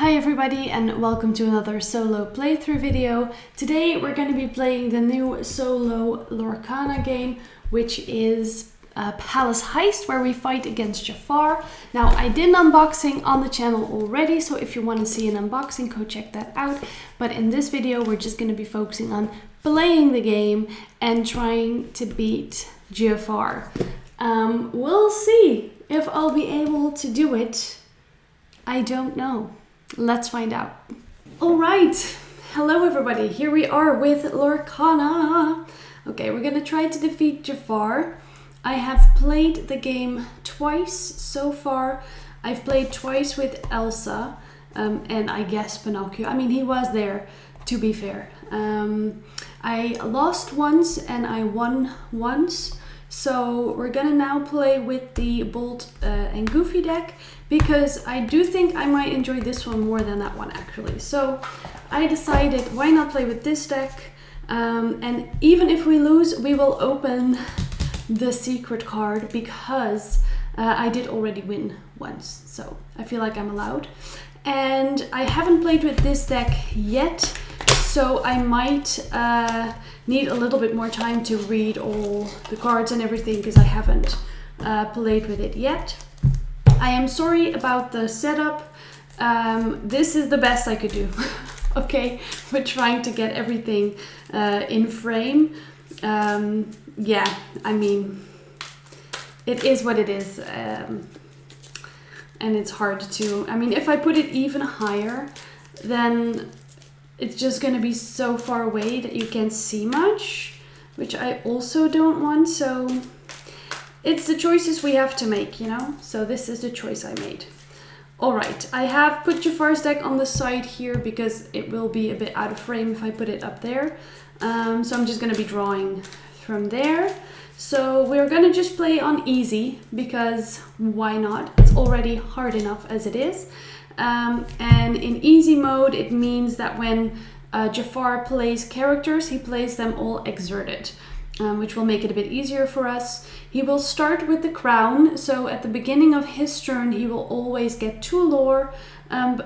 Hi everybody and welcome to another solo playthrough video. Today we're going to be playing the new solo Lorcana game, which is Palace Heist, where we fight against Jafar. Now I did an unboxing on the channel already, so if you want to see an unboxing, go check that out. But in this video we're just going to be focusing on playing the game and trying to beat Jafar. We'll see if I'll be able to do it. I don't know. Let's find out. All right, hello everybody. Here we are with Lorcana. Okay, we're gonna try to defeat Jafar. I have played the game twice so far. I've played twice with Elsa and I guess Pinocchio. I mean, he was there, to be fair. I lost once and I won once. So we're gonna now play with the Bold and Goofy deck, because I do think I might enjoy this one more than that one actually. So I decided, why not play with this deck? And even if we lose, we will open the secret card, because I did already win once. So I feel like I'm allowed. And I haven't played with this deck yet, so I might need a little bit more time to read all the cards and everything, because I haven't played with it yet. I am sorry about the setup. This is the best I could do. Okay, we're trying to get everything in frame. Yeah, I mean, it is what it is. And it's hard to, I mean, if I put it even higher, then it's just going to be so far away that you can't see much, which I also don't want. So it's the choices we have to make, you know? So this is the choice I made. All right, I have put Jafar's deck on the side here because it will be a bit out of frame if I put it up there. So I'm just going to be drawing from there. So we're going to just play on easy, because why not? It's already hard enough as it is. And in easy mode, it means that when Jafar plays characters, he plays them all exerted, which will make it a bit easier for us. He will start with the crown, so at the beginning of his turn, he will always get 2 lore.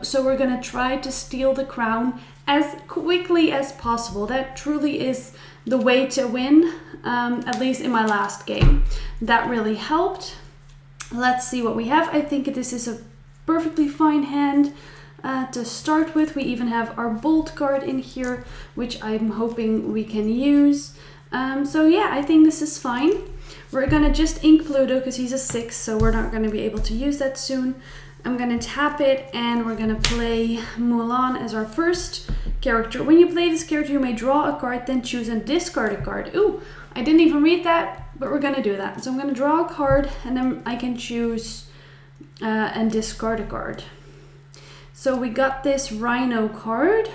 So we're going to try to steal the crown as quickly as possible. That truly is the way to win, at least in my last game. That really helped. Let's see what we have. I think this is a perfectly fine hand to start with. We even have our bold card in here, which I'm hoping we can use. So yeah, I think this is fine. We're gonna just ink Pluto because he's a 6, so we're not gonna be able to use that soon. I'm gonna tap it and we're gonna play Mulan as our first character. When you play this character, you may draw a card, then choose and discard a card. Ooh, I didn't even read that, but we're gonna do that. So I'm gonna draw a card and then I can choose and discard a card. So we got this Rhino card.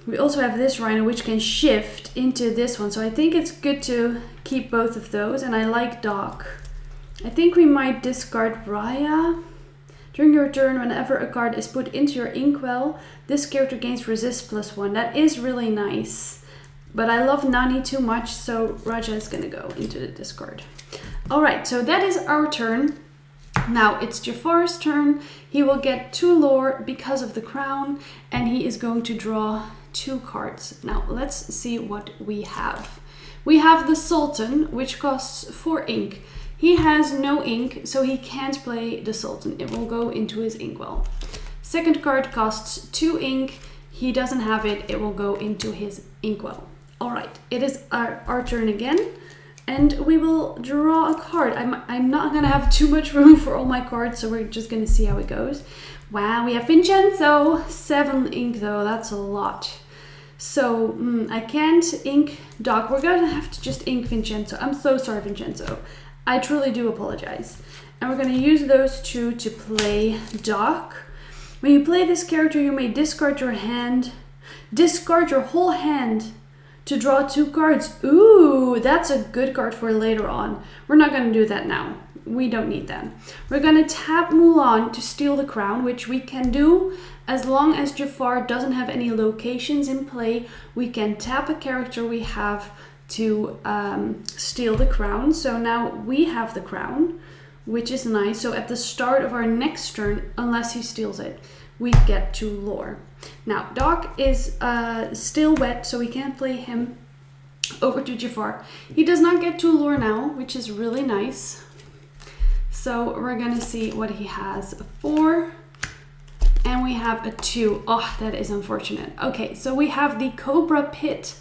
We also have this Rhino, which can shift into this one. So I think it's good to keep both of those. And I like Doc. I think we might discard Raya. During your turn, whenever a card is put into your inkwell, this character gains resist +1. That is really nice. But I love Nani too much, so Raja is going to go into the discard. All right, so that is our turn. Now it's Jafar's turn. He will get 2 lore because of the crown, and he is going to draw 2 cards. Now let's see what we have. We have the Sultan, which costs 4 ink. He has no ink, so he can't play the Sultan. It will go into his inkwell. Second card costs 2 ink. He doesn't have it. It will go into his inkwell. All right, it is our turn again. And we will draw a card. I'm not going to have too much room for all my cards, so we're just going to see how it goes. Wow, we have Vincenzo. 7 ink, though. That's a lot. So I can't ink Doc. We're going to have to just ink Vincenzo. I'm so sorry, Vincenzo. I truly do apologize. And we're going to use those 2 to play Doc. When you play this character, you may discard your hand. Discard your whole hand to draw 2 cards. Ooh, that's a good card for later on. We're not going to do that now. We don't need that. We're going to tap Mulan to steal the crown, which we can do as long as Jafar doesn't have any locations in play. We can tap a character we have to steal the crown. So now we have the crown. which is nice. So at the start of our next turn, unless he steals it, we get 2 lore. Now, Doc is still wet, so we can't play him over to Jafar. He does not get 2 lore now, which is really nice. So we're gonna see what he has. A 4, and we have a 2. Oh, that is unfortunate. Okay, so we have the Cobra Pit.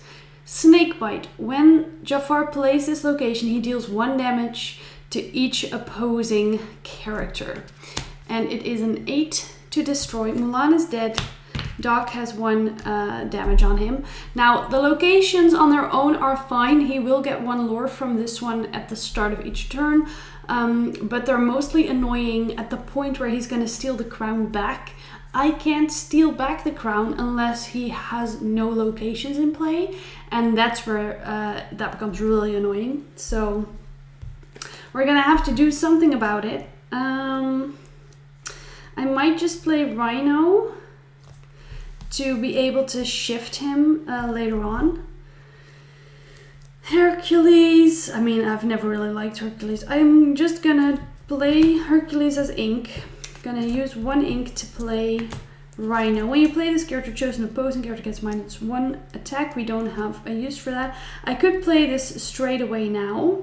Snakebite. When Jafar plays this location, he deals 1 damage to each opposing character. And it is an 8 to destroy. Mulan is dead. Doc has 1 damage on him. Now, the locations on their own are fine. He will get 1 lore from this one at the start of each turn. But they're mostly annoying at the point where he's going to steal the crown back. I can't steal back the crown unless he has no locations in play. And that's where that becomes really annoying. So we're going to have to do something about it. I might just play Rhino to be able to shift him later on. Hercules. I mean, I've never really liked Hercules. I'm just gonna play Hercules as ink. Gonna use 1 ink to play Rhino. When you play this character, chosen opposing character gets -1 attack. We don't have a use for that. I could play this straight away now.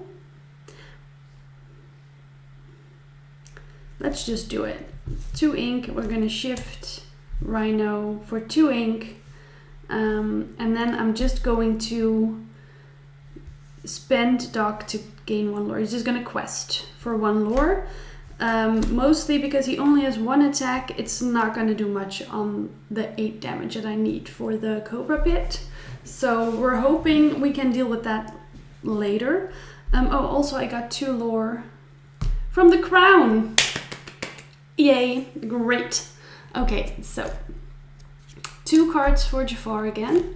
Let's just do it. 2 ink. We're gonna shift Rhino for 2 ink. And then I'm just going to spend Doc to gain 1 lore. He's just gonna quest for 1 lore. Mostly because he only has 1 attack. It's not gonna do much on the 8 damage that I need for the Cobra Pit. So we're hoping we can deal with that later. Oh, also I got 2 lore from the crown. Yay, great. Okay, so 2 cards for Jafar again.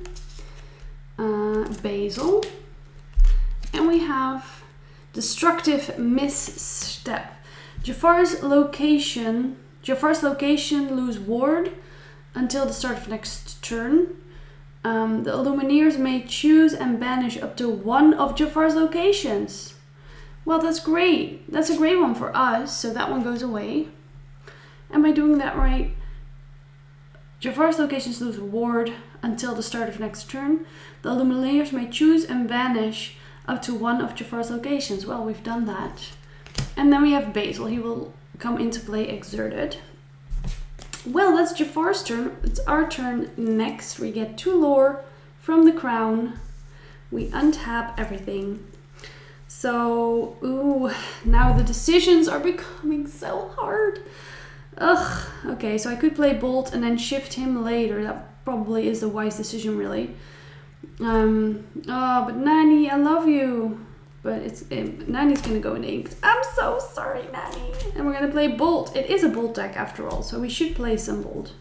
Basil. And we have Destructive Misstep. Jafar's location lose ward until the start of next turn. The Illumineers may choose and banish up to 1 of Jafar's locations. Well, that's great. That's a great one for us, so that one goes away. Am I doing that right? Jafar's locations lose ward until the start of next turn. The Illumineers may choose and banish up to 1 of Jafar's locations. Well, we've done that. And then we have Basil. He will come into play exerted. Well, that's Jafar's turn. It's our turn next. We get 2 lore from the crown. We untap everything. So, ooh, now the decisions are becoming so hard. Ugh, okay, so I could play Bolt and then shift him later. That probably is the wise decision, really. Oh, but Nanny, I love you. But Nanny's gonna go in ink. I'm so sorry, Nanny. And we're gonna play Bolt. It is a Bolt deck after all, so we should play some Bolt.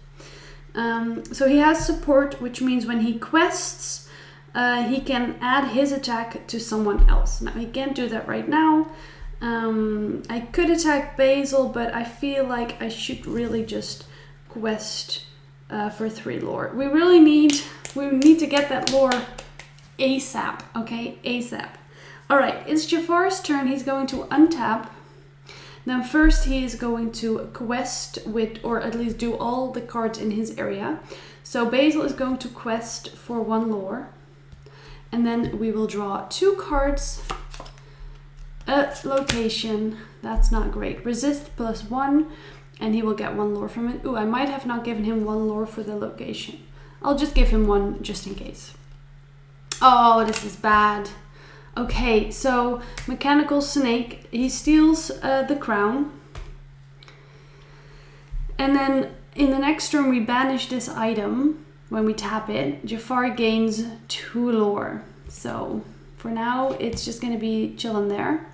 So he has support, which means when he quests, he can add his attack to someone else. Now, he can't do that right now. I could attack Basil, but I feel like I should really just quest for 3 lore. We need to get that lore ASAP, okay? ASAP. All right, it's Jafar's turn. He's going to untap. Then first he is going to quest with, or at least do all the cards in his area. So Basil is going to quest for 1 lore. And then we will draw 2 cards. A location, that's not great. Resist +1, and he will get 1 lore from it. Ooh, I might have not given him 1 lore for the location. I'll just give him 1 just in case. Oh, this is bad. Okay, so Mechanical Snake, he steals the crown. And then in the next turn we banish this item. When we tap it, Jafar gains 2 lore. So for now, it's just gonna be chilling there.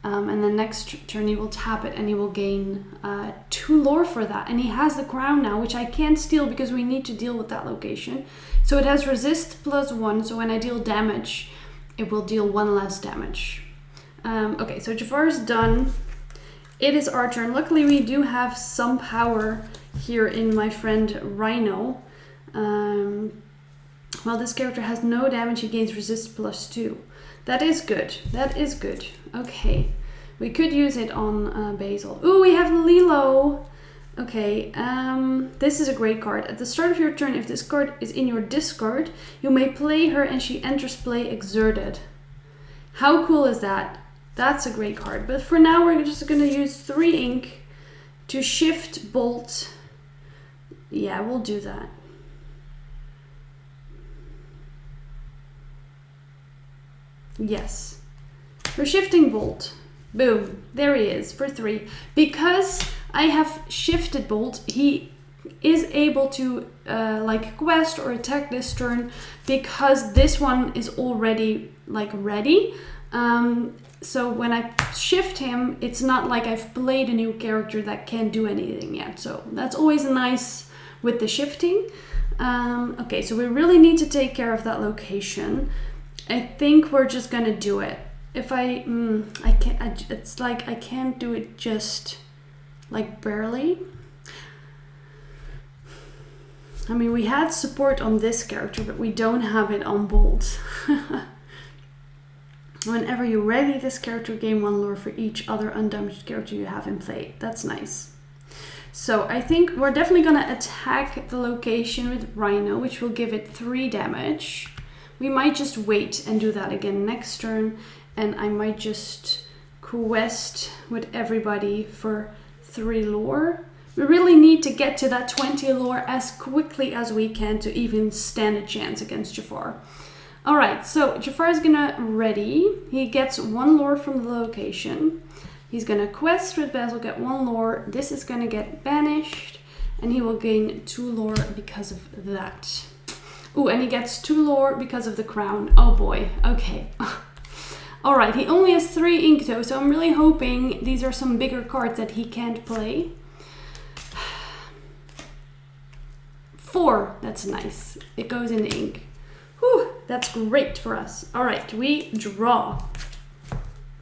And then next turn he will tap it and he will gain 2 lore for that. And he has the crown now, which I can't steal because we need to deal with that location. So it has resist +1, so when I deal damage, it will deal 1 less damage. Okay, so Jafar is done. It is our turn. Luckily, we do have some power here in my friend Rhino. Well, this character has no damage. He gains resist +2. That is good. That is good. Okay. We could use it on Basil. Ooh, we have Lilo. Okay, this is a great card. At the start of your turn, if this card is in your discard, you may play her and she enters play exerted. How cool is that? That's a great card. But for now, we're just going to use 3 ink to shift Bolt. Yeah, we'll do that. Yes. We're shifting Bolt. Boom. There he is for 3. Because I have shifted Bolt, he is able to like quest or attack this turn because this one is already like ready. So when I shift him, it's not like I've played a new character that can't do anything yet. So that's always nice with the shifting. Okay, so we really need to take care of that location. I think we're just gonna do it. If I can't, it's like I can't do it just like barely. I mean, we had support on this character, but we don't have it on Bolt. Whenever you ready this character, gain 1 lore for each other undamaged character you have in play. That's nice. So I think we're definitely going to attack the location with Rhino, which will give it 3 damage. We might just wait and do that again next turn. And I might just quest with everybody for 3 lore. We really need to get to that 20 lore as quickly as we can to even stand a chance against Jafar. Alright, so Jafar is gonna ready. He gets 1 lore from the location. He's gonna quest with Basil, get 1 lore. This is gonna get banished, and he will gain 2 lore because of that. Ooh, and he gets 2 lore because of the crown. Oh boy, okay. Alright, he only has 3 ink though, so I'm really hoping these are some bigger cards that he can't play. 4, that's nice. It goes in the ink. Whew, that's great for us. All right, we draw.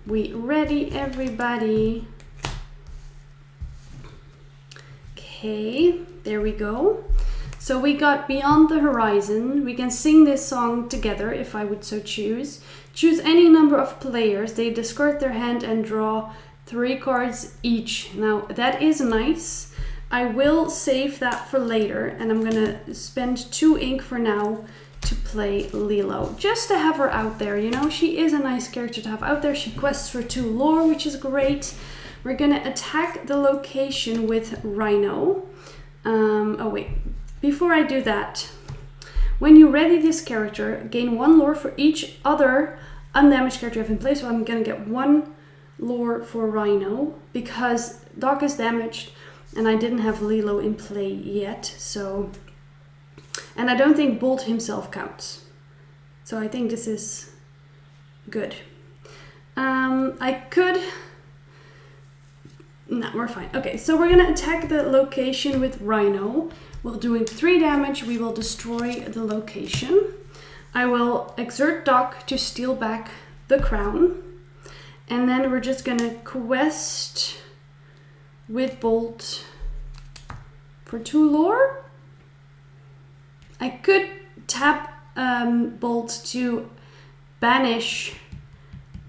We ready, everybody. Okay, there we go. So we got Beyond the Horizon. We can sing this song together if I would so choose. Choose any number of players. They discard their hand and draw 3 cards each. Now, that is nice. I will save that for later, and I'm gonna spend 2 ink for now to play Lilo, just to have her out there. You know, she is a nice character to have out there. She quests for 2 lore, which is great. We're gonna attack the location with Rhino. Oh wait, before I do that, when you ready this character, gain 1 lore for each other undamaged character you have in play. So I'm gonna get 1 lore for Rhino because Doc is damaged and I didn't have Lilo in play yet, so... And I don't think Bolt himself counts. So I think this is good. I could... No, we're fine. Okay, so we're gonna attack the location with Rhino. We're doing 3 damage. We will destroy the location. I will exert Doc to steal back the crown. And then we're just gonna quest with Bolt for 2 lore. I could tap Bolt to banish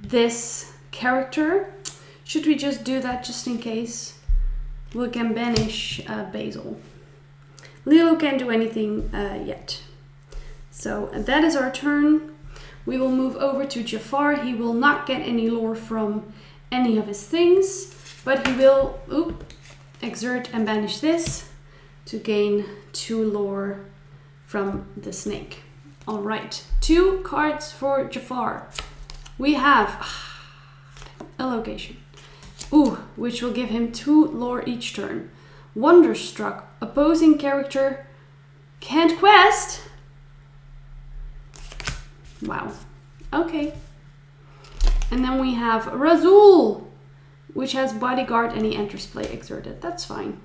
this character. Should we just do that just in case? We can banish Basil. Lilo can't do anything yet. So that is our turn. We will move over to Jafar. He will not get any lore from any of his things, but he will exert and banish this to gain 2 lore from the snake. All right, 2 cards for Jafar. We have a location, which will give him 2 lore each turn. Wonderstruck, opposing character can't quest. Wow, okay. And then we have Razul, which has bodyguard and he enters play exerted. That's fine.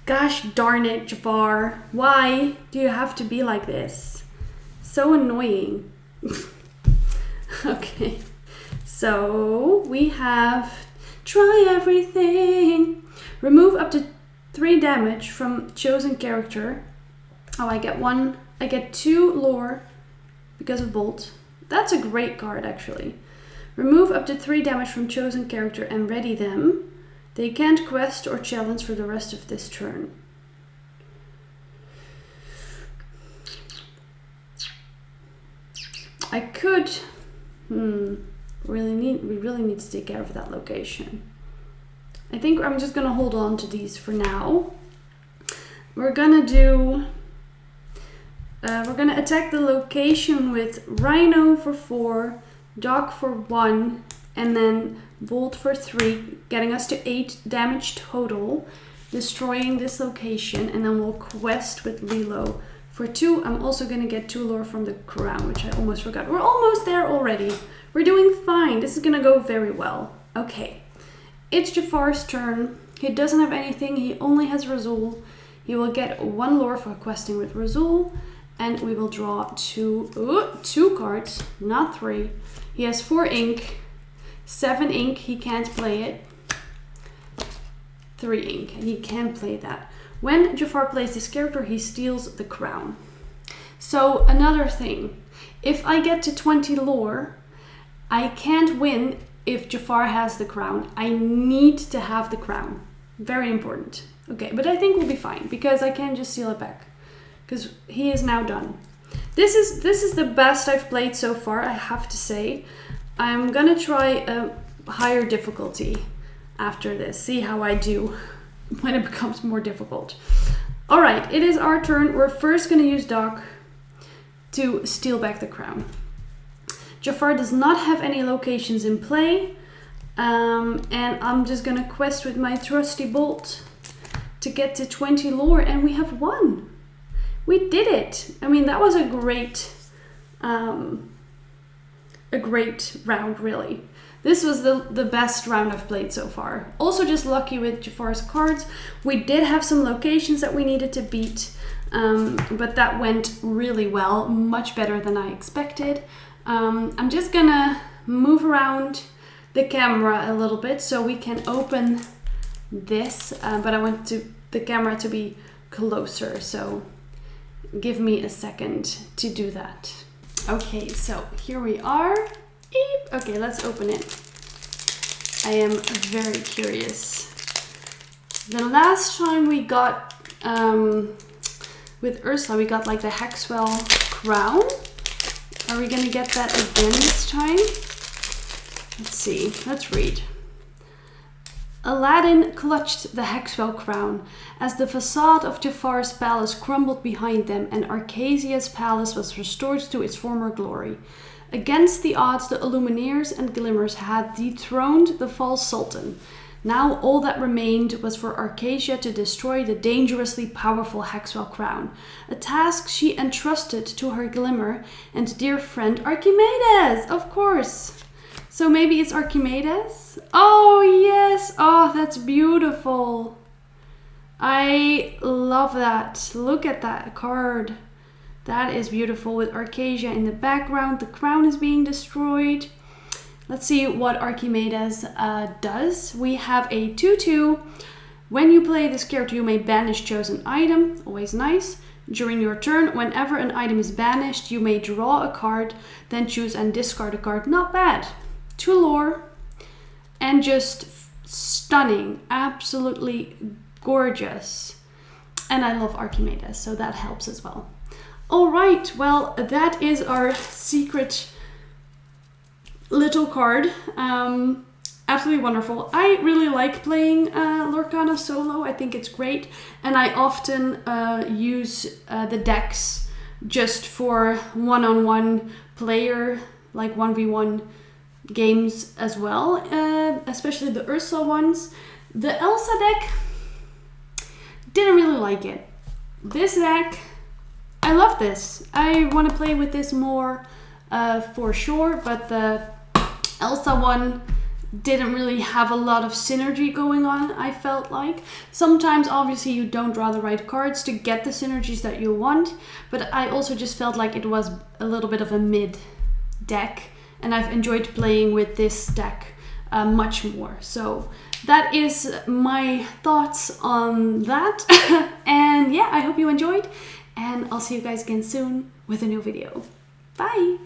Gosh darn it, Jafar. Why do you have to be like this? So annoying. Okay, so we have try everything. Remove up to 3 damage from chosen character. Oh, I get 2 lore because of Bolt. That's a great card, actually. Remove up to 3 damage from chosen character and ready them. They can't quest or challenge for the rest of this turn. I could... we really need to take care of that location. I think I'm just gonna hold on to these for now. We're gonna do... we're gonna attack the location with Rhino for 4, Dog for 1, and then Bolt for 3, getting us to 8 damage total, destroying this location, and then we'll quest with Lilo for 2. I'm also gonna get 2 lore from the crown, which I almost forgot. We're almost there already. We're doing fine. This is gonna go very well. Okay, it's Jafar's turn. He doesn't have anything. He only has Razul. He will get 1 lore for questing with Razul, and we will draw 2 cards, not 3. He has 4 ink, 7 ink. He can't play it. 3 ink, and he can play that. When Jafar plays this character, he steals the crown. So another thing, if I get to 20 lore, I can't win if Jafar has the crown. I need to have the crown. Very important. Okay, but I think we'll be fine because I can just steal it back because he is now done. This is the best I've played so far, I have to say. I'm gonna try a higher difficulty after this, see how I do when it becomes more difficult. All right, it is our turn. We're first gonna use Doc to steal back the crown. Jafar does not have any locations in play, and I'm just gonna quest with my trusty Bolt to get to 20 lore, and we have won. We did it. I mean, that was a great round, really. This was the best round I've played so far. Also just lucky with Jafar's cards. We did have some locations that we needed to beat, but that went really well, much better than I expected. I'm just gonna move around the camera a little bit so we can open this, but I want the camera to be closer, so give me a second to do that. Okay, so here we are. Eep. Okay, let's open it. I am very curious. The last time we got, with Ursula, we got like the Hexwell crown. Are we gonna get that again this time? Let's see, let's read. Aladdin clutched the Hexwell crown as the facade of Jafar's palace crumbled behind them and Arcasia's palace was restored to its former glory. Against the odds, the Illumineers and Glimmers had dethroned the false sultan. Now all that remained was for Arcasia to destroy the dangerously powerful Hexwell crown, a task she entrusted to her Glimmer and dear friend Archimedes, of course. So maybe it's Archimedes? Oh yes! Oh, that's beautiful. I love that. Look at that card. That is beautiful with Arcasia in the background. The crown is being destroyed. Let's see what Archimedes does. We have a 2/2. When you play this character, you may banish chosen item. Always nice. During your turn, whenever an item is banished, you may draw a card, then choose and discard a card. Not bad. 2 lore. And just stunning. Absolutely gorgeous. And I love Archimedes, so that helps as well. All right, well, that is our secret little card. Absolutely wonderful. I really like playing Lorcana solo. I think it's great. And I often use the decks just for one-on-one player, like 1v1 games as well, especially the Ursula ones. The Elsa deck, didn't really like it. This deck, I love this. I want to play with this more for sure, but the Elsa one didn't really have a lot of synergy going on, I felt like. Sometimes obviously you don't draw the right cards to get the synergies that you want, but I also just felt like it was a little bit of a mid deck, and I've enjoyed playing with this deck much more. So that is my thoughts on that. And yeah, I hope you enjoyed, and I'll see you guys again soon with a new video. Bye!